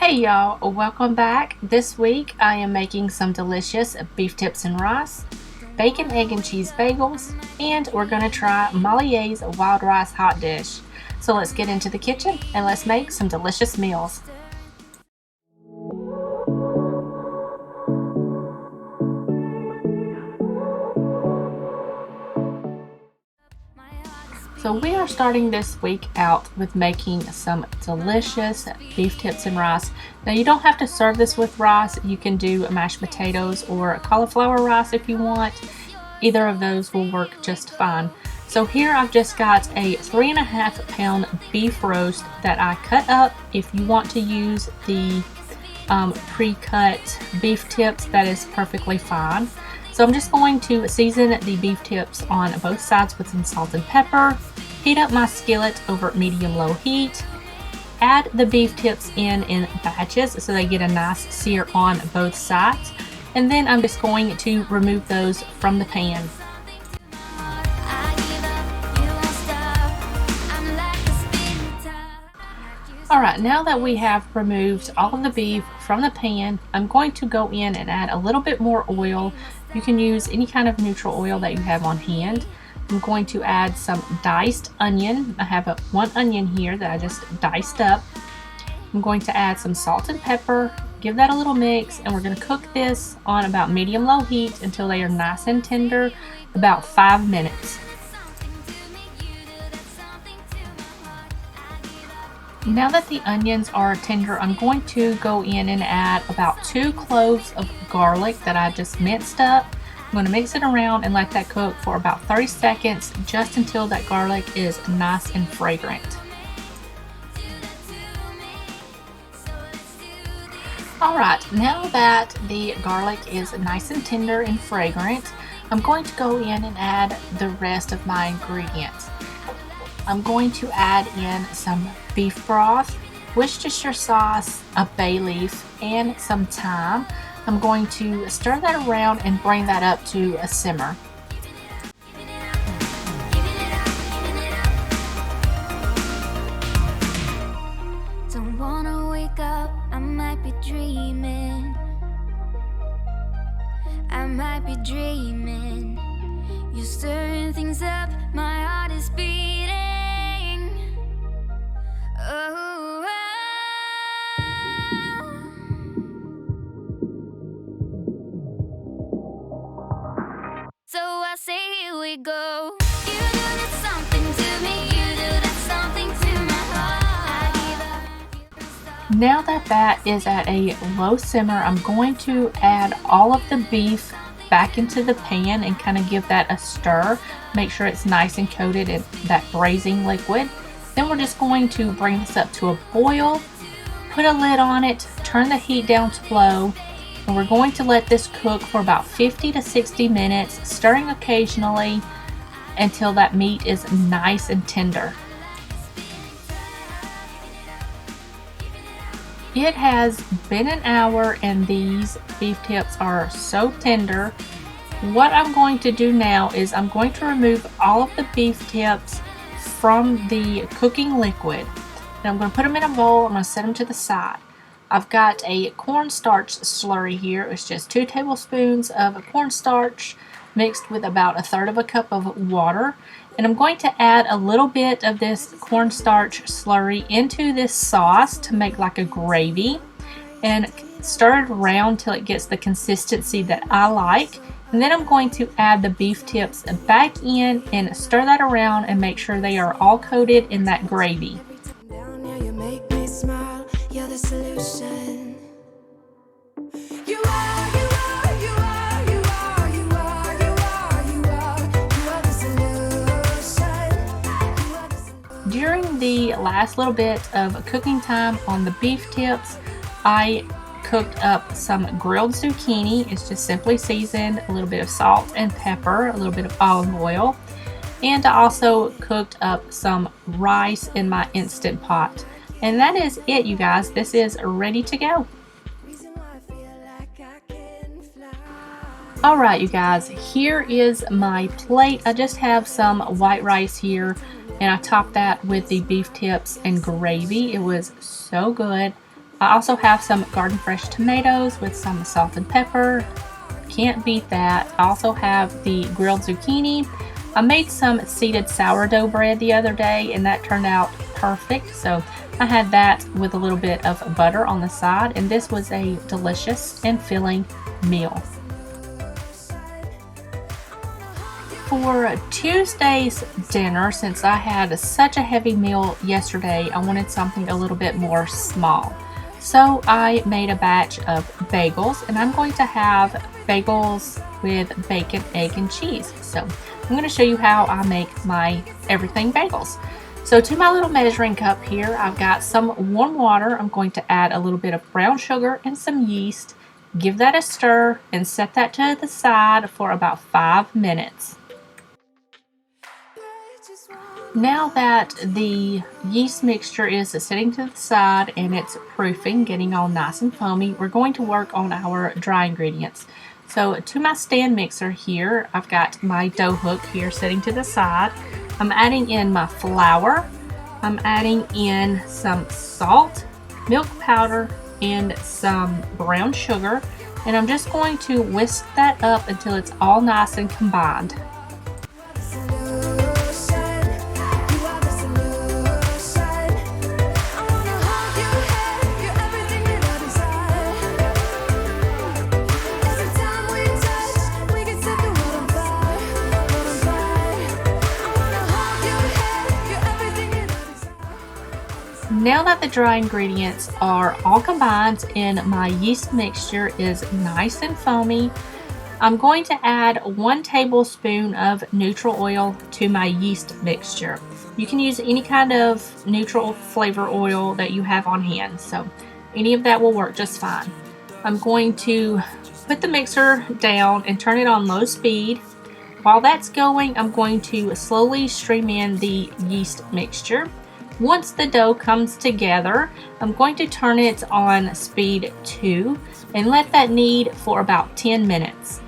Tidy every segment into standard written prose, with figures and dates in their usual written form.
Hey y'all, welcome back. This week I am making some delicious beef tips and rice, bacon, egg, and cheese bagels, and we're going to try YEH'S wild rice hot dish. So let's get into the kitchen and let's make some delicious meals. So we are starting this week out with making some delicious beef tips and rice. Now you don't have to serve this with rice. You can do mashed potatoes or cauliflower rice if you want. Either of those will work just fine. So here I've just got a 3.5 pound beef roast that I cut up. If you want to use the pre-cut beef tips, that is perfectly fine. So I'm just going to season the beef tips on both sides with some salt and pepper. Heat up my skillet over medium-low heat. Add the beef tips in batches so they get a nice sear on both sides. And then I'm just going to remove those from the pan. Alright, now that we have removed all of the beef from the pan, I'm going to go in and add a little bit more oil. You can use any kind of neutral oil that you have on hand. I'm going to add some diced onion. I have one onion here that I just diced up. I'm going to add some salt and pepper, give that a little mix, and we're going to cook this on about medium-low heat until they are nice and tender, about 5 minutes. Now that the onions are tender, I'm going to go in and add about 2 cloves of garlic that I just minced up. I'm going to mix it around and let that cook for about 30 seconds, just until that garlic is nice and fragrant. Alright, now that the garlic is nice and tender and fragrant, I'm going to go in and add the rest of my ingredients. I'm going to add in some beef broth, Worcestershire sauce, a bay leaf, and some thyme. I'm going to stir that around and bring that up to a simmer. Don't wanna wake up, I might be dreaming. I might be dreaming. You're stirring things up, my heart is beating. Oh, so I say here we go. You do that something to me, you do that something to my heart. Now that is at a low simmer, I'm going to add all of the beef back into the pan and kind of give that a stir. Make sure it's nice and coated in that braising liquid. Then we're just going to bring this up to a boil, put a lid on it, turn the heat down to low, and we're going to let this cook for about 50 to 60 minutes, stirring occasionally until that meat is nice and tender. It has been an hour and these beef tips are so tender. What I'm going to do now is I'm going to remove all of the beef tips from the cooking liquid. And I'm going to put them in a bowl. I'm going to set them to the side. I've got a cornstarch slurry here. It's just 2 tablespoons of cornstarch mixed with about 1/3 cup of water. And I'm going to add a little bit of this cornstarch slurry into this sauce to make like a gravy and stir it around till it gets the consistency that I like. And then I'm going to add the beef tips back in and stir that around and make sure they are all coated in that gravy. During the last little bit of cooking time on the beef tips, I cooked up some grilled zucchini. It's just simply seasoned, a little bit of salt and pepper, a little bit of olive oil, and I also cooked up some rice in my Instant Pot. And that is it, you guys. This is ready to go. Alright, you guys, here is my plate. I just have some white rice here, and I topped that with the beef tips and gravy. It was so good. I also have some garden fresh tomatoes with some salt and pepper. Can't beat that. I also have the grilled zucchini. I made some seeded sourdough bread the other day and that turned out perfect. So I had that with a little bit of butter on the side, and this was a delicious and filling meal. For Tuesday's dinner, since I had such a heavy meal yesterday, I wanted something a little bit more small. So I made a batch of bagels, and I'm going to have bagels with bacon, egg, and cheese. So I'm going to show you how I make my everything bagels. So to my little measuring cup here, I've got some warm water. I'm going to add a little bit of brown sugar and some yeast. Give that a stir and set that to the side for about 5 minutes. Now that the yeast mixture is sitting to the side and it's proofing, getting all nice and foamy, we're going to work on our dry ingredients. So to my stand mixer here, I've got my dough hook here sitting to the side. I'm adding in my flour. I'm adding in some salt, milk powder, and some brown sugar. And I'm just going to whisk that up until it's all nice and combined. Now that the dry ingredients are all combined and my yeast mixture is nice and foamy, I'm going to add 1 tablespoon of neutral oil to my yeast mixture. You can use any kind of neutral flavor oil that you have on hand, so any of that will work just fine. I'm going to put the mixer down and turn it on low speed. While that's going, I'm going to slowly stream in the yeast mixture. Once the dough comes together, I'm going to turn it on speed 2 and let that knead for about 10 minutes.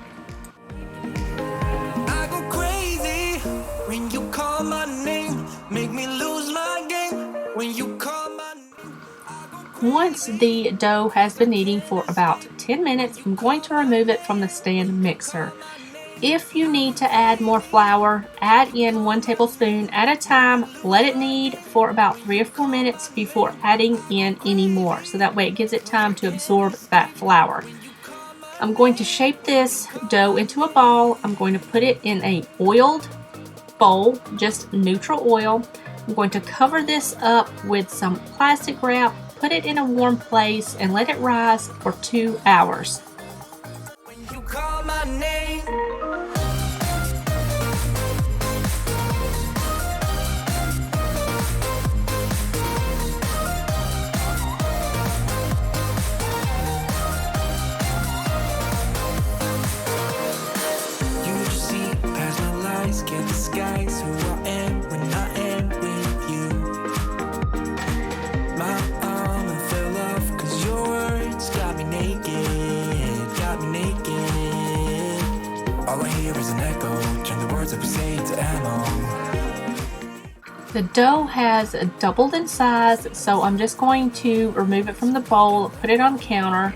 I go crazy when you call my name, make me lose my game when you call my name. Once the dough has been kneading for about 10 minutes, I'm going to remove it from the stand mixer. If you need to add more flour, add in 1 tablespoon at a time. Let it knead for about 3 or 4 minutes before adding in any more, so that way it gives it time to absorb that flour. I'm going to shape this dough into a ball. I'm going to put it in a oiled bowl, just neutral oil. I'm going to cover this up with some plastic wrap, put it in a warm place, and let it rise for 2 hours. When you call my name. Can't disguise who I am when I am with you. My armor fell off cause your words got me naked, got me naked. All I hear is an echo, turn the words that we say into ammo. The dough has doubled in size, so I'm just going to remove it from the bowl, put it on the counter,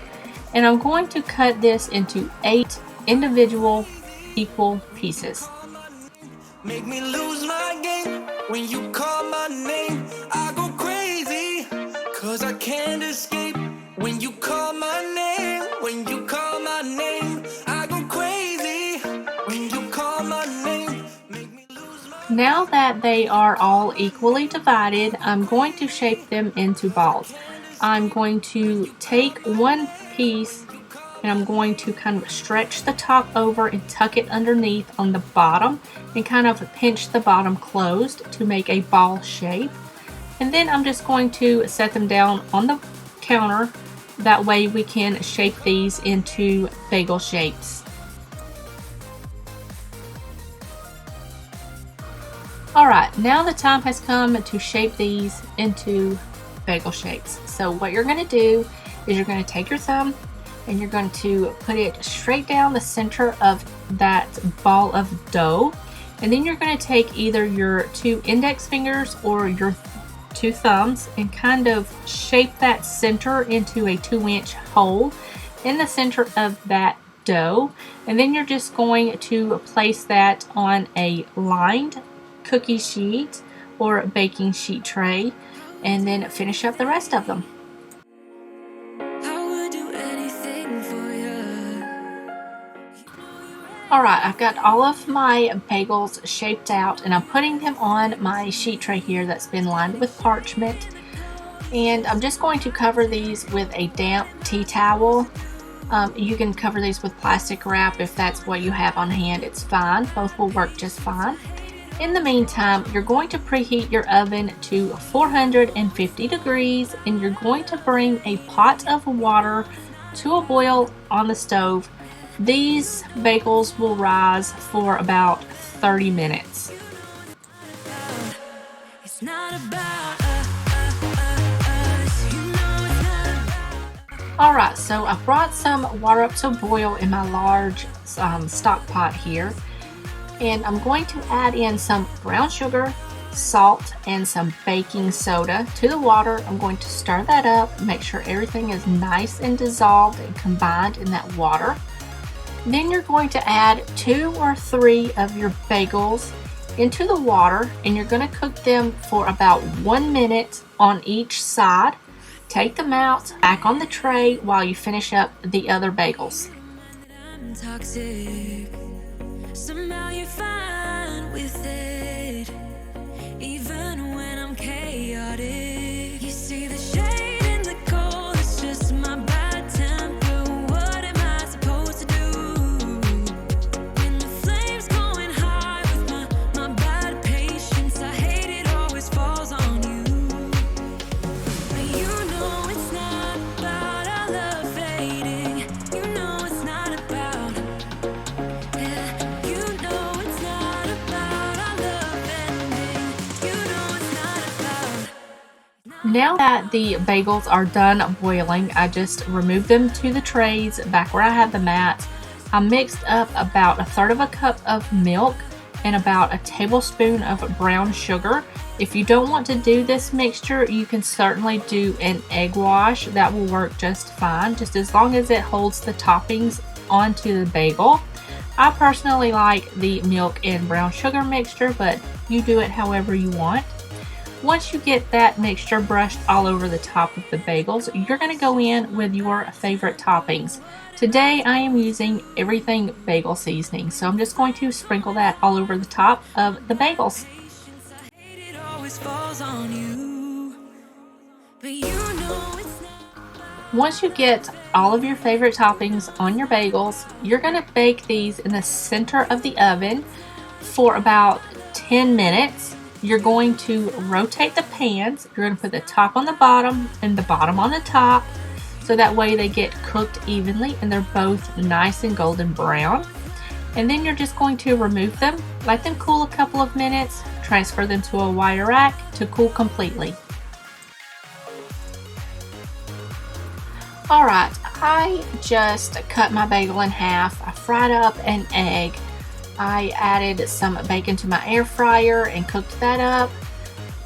and I'm going to cut this into 8 individual equal pieces. Make me lose my game when you call my name. I go crazy cause I can't escape when you call my name. When you call my name, I go crazy when you call my name. Make me lose my. Now that they are all equally divided, I'm going to shape them into balls. I'm going to take 1 piece and I'm going to kind of stretch the top over and tuck it underneath on the bottom and kind of pinch the bottom closed to make a ball shape. And then I'm just going to set them down on the counter. That way we can shape these into bagel shapes. Alright, now the time has come to shape these into bagel shapes. So what you're going to do is you're going to take your thumb and you're going to put it straight down the center of that ball of dough. And then you're going to take either your 2 index fingers or your 2 thumbs and kind of shape that center into a 2-inch hole in the center of that dough. And then you're just going to place that on a lined cookie sheet or baking sheet tray and then finish up the rest of them. Alright, I've got all of my bagels shaped out and I'm putting them on my sheet tray here that's been lined with parchment. And I'm just going to cover these with a damp tea towel. You can cover these with plastic wrap if that's what you have on hand. It's fine. Both will work just fine. In the meantime, you're going to preheat your oven to 450 degrees and you're going to bring a pot of water to a boil on the stove. These bagels will rise for about 30 minutes. Alright, so I brought some water up to boil in my large stock pot here. And I'm going to add in some brown sugar, salt, and some baking soda to the water. I'm going to stir that up, make sure everything is nice and dissolved and combined in that water. Then you're going to add 2 or 3 of your bagels into the water and you're going to cook them for about 1 minute on each side. Take them out, back on the tray while you finish up the other bagels. Somehow you're fine with it, even when I'm chaotic. You see the shade in the cold, it's just my bad temper. What am I supposed to do? When the flames going high with my bad patience, I hate it always falls on you. But you know it's not about our love fading. You know it's not about, yeah. Now that the bagels are done boiling, I just removed them to the trays back where I had them at. I mixed up about 1/3 cup of milk and about a tablespoon of brown sugar. If you don't want to do this mixture, you can certainly do an egg wash. That will work just fine, just as long as it holds the toppings onto the bagel. I personally like the milk and brown sugar mixture, but you do it however you want. Once you get that mixture brushed all over the top of the bagels, you're going to go in with your favorite toppings. Today I am using everything bagel seasoning, so I'm just going to sprinkle that all over the top of the bagels. Once you get all of your favorite toppings on your bagels, you're going to bake these in the center of the oven for about 10 minutes. You're going to rotate the pans. You're going to put the top on the bottom and the bottom on the top, so that way they get cooked evenly and they're both nice and golden brown. And then you're just going to remove them, let them cool a couple of minutes, transfer them to a wire rack to cool completely. Alright, I just cut my bagel in half. I fried up an egg. I added some bacon to my air fryer and cooked that up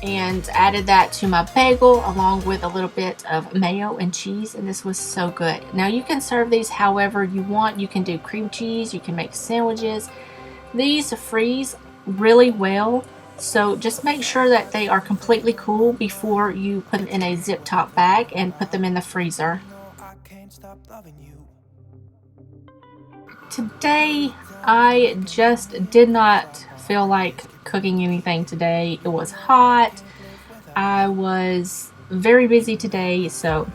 and added that to my bagel along with a little bit of mayo and cheese, and this was so good. Now you can serve these however you want. You can do cream cheese, you can make sandwiches. These freeze really well, so just make sure that they are completely cool before you put them in a zip top bag and put them in the freezer. Today I just did not feel like cooking anything today. It was hot. I was very busy today, so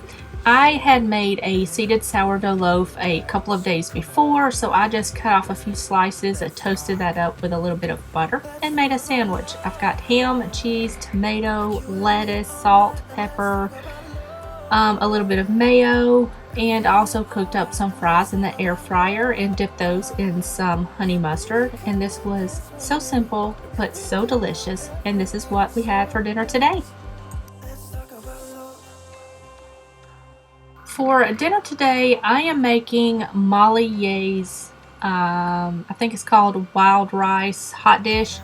I had made a seeded sourdough loaf a couple of days before, so I just cut off a few slices, toasted that up with a little bit of butter, and made a sandwich. I've got ham, cheese, tomato, lettuce, salt, pepper, a little bit of mayo, and I also cooked up some fries in the air fryer and dipped those in some honey mustard. And this was so simple but so delicious, and this is what we had for dinner today. For dinner today, I am making YEH'S, I think it's called wild rice hot dish.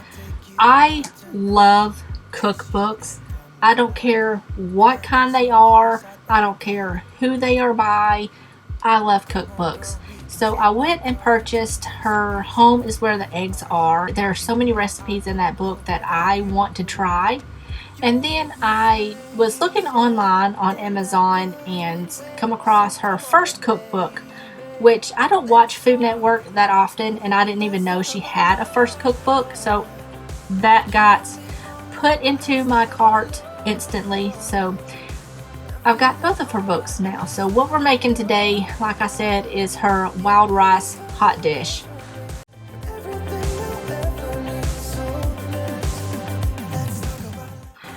I love cookbooks. I don't care what kind they are. I don't care who they are by. I love cookbooks. So I went and purchased her Home Is Where the Eggs Are. There are so many recipes in that book that I want to try. And then I was looking online on Amazon and come across her first cookbook, which I don't watch Food Network that often, and I didn't even know she had a first cookbook. So that got put into my cart instantly. So I've got both of her books now. So what we're making today, like I said, is her wild rice hot dish.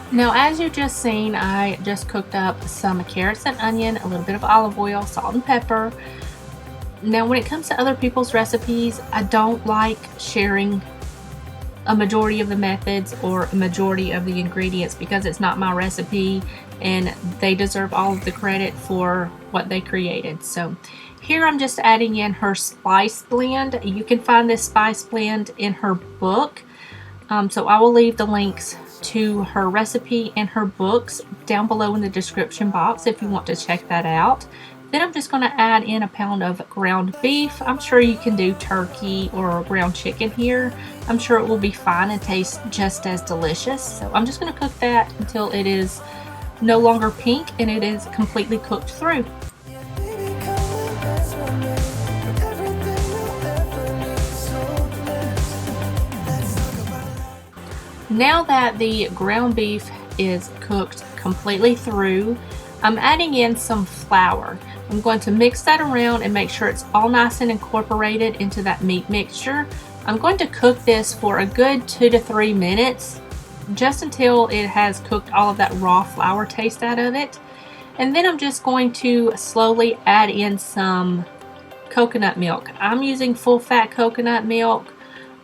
Now, as you just seen, I just cooked up some carrots and onion, a little bit of olive oil, salt and pepper. Now, when it comes to other people's recipes, I don't like sharing a majority of the methods or a majority of the ingredients because it's not my recipe and they deserve all of the credit for what they created. So here I'm just adding in her spice blend. You can find this spice blend in her book. So I will leave the links to her recipe and her books down below in the description box if you want to check that out. Then I'm just going to add in a pound of ground beef. I'm sure you can do turkey or ground chicken here. I'm sure it will be fine and taste just as delicious. So I'm just going to cook that until it is no longer pink and it is completely cooked through. Now that the ground beef is cooked completely through, I'm adding in some flour. I'm going to mix that around and make sure it's all nice and incorporated into that meat mixture. I'm going to cook this for a good 2 to 3 minutes, just until it has cooked all of that raw flour taste out of it. And then I'm just going to slowly add in some coconut milk. I'm using full fat coconut milk.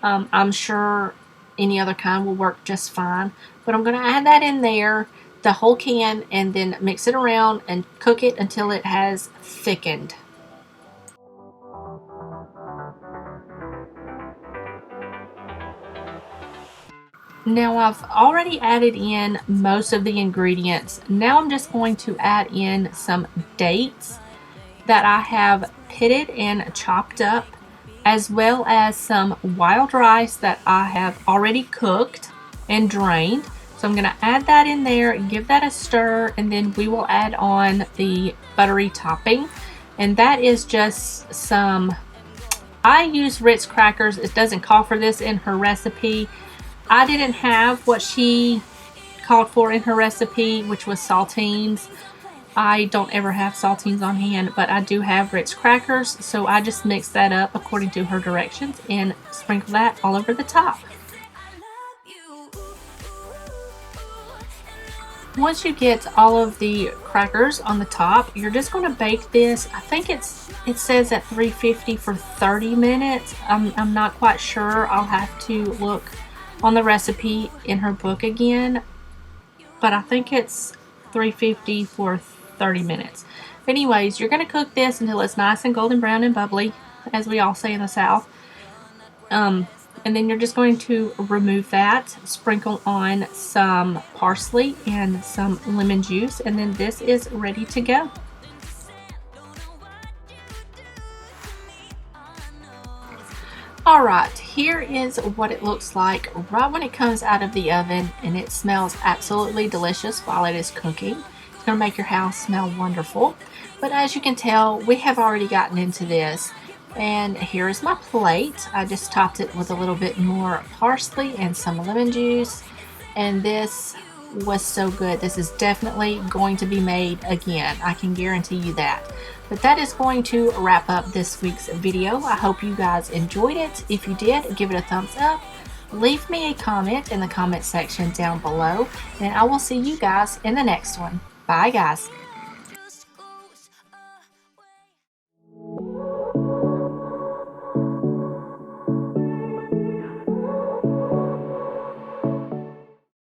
I'm sure any other kind will work just fine, but I'm going to add that in there, the whole can, and then mix it around and cook it until it has thickened. Now I've already added in most of the ingredients. Now I'm just going to add in some dates that I have pitted and chopped up, as well as some wild rice that I have already cooked and drained. So I'm going to add that in there, give that a stir, and then we will add on the buttery topping. And that is just some, I use Ritz crackers. It doesn't call for this in her recipe. I didn't have what she called for in her recipe, which was saltines. I don't ever have saltines on hand, but I do have Ritz crackers, so I just mix that up according to her directions and sprinkle that all over the top. Once you get all of the crackers on the top, you're just going to bake this. I think it says at 350 for 30 minutes. I'm not quite sure. I'll have to look on the recipe in her book again, but I think it's 350 for 30 minutes. But anyways, you're going to cook this until it's nice and golden brown and bubbly, as we all say in the South. And then you're just going to remove that, sprinkle on some parsley and some lemon juice, and then this is ready to go. Alright, here is what it looks like right when it comes out of the oven, and it smells absolutely delicious while it is cooking. It's going to make your house smell wonderful. But as you can tell, we have already gotten into this. And here is my plate. I just topped it with a little bit more parsley and some lemon juice. And this was so good. This is definitely going to be made again. I can guarantee you that. But that is going to wrap up this week's video. I hope you guys enjoyed it. If you did, give it a thumbs up. Leave me a comment in the comment section down below. And I will see you guys in the next one. Bye, guys.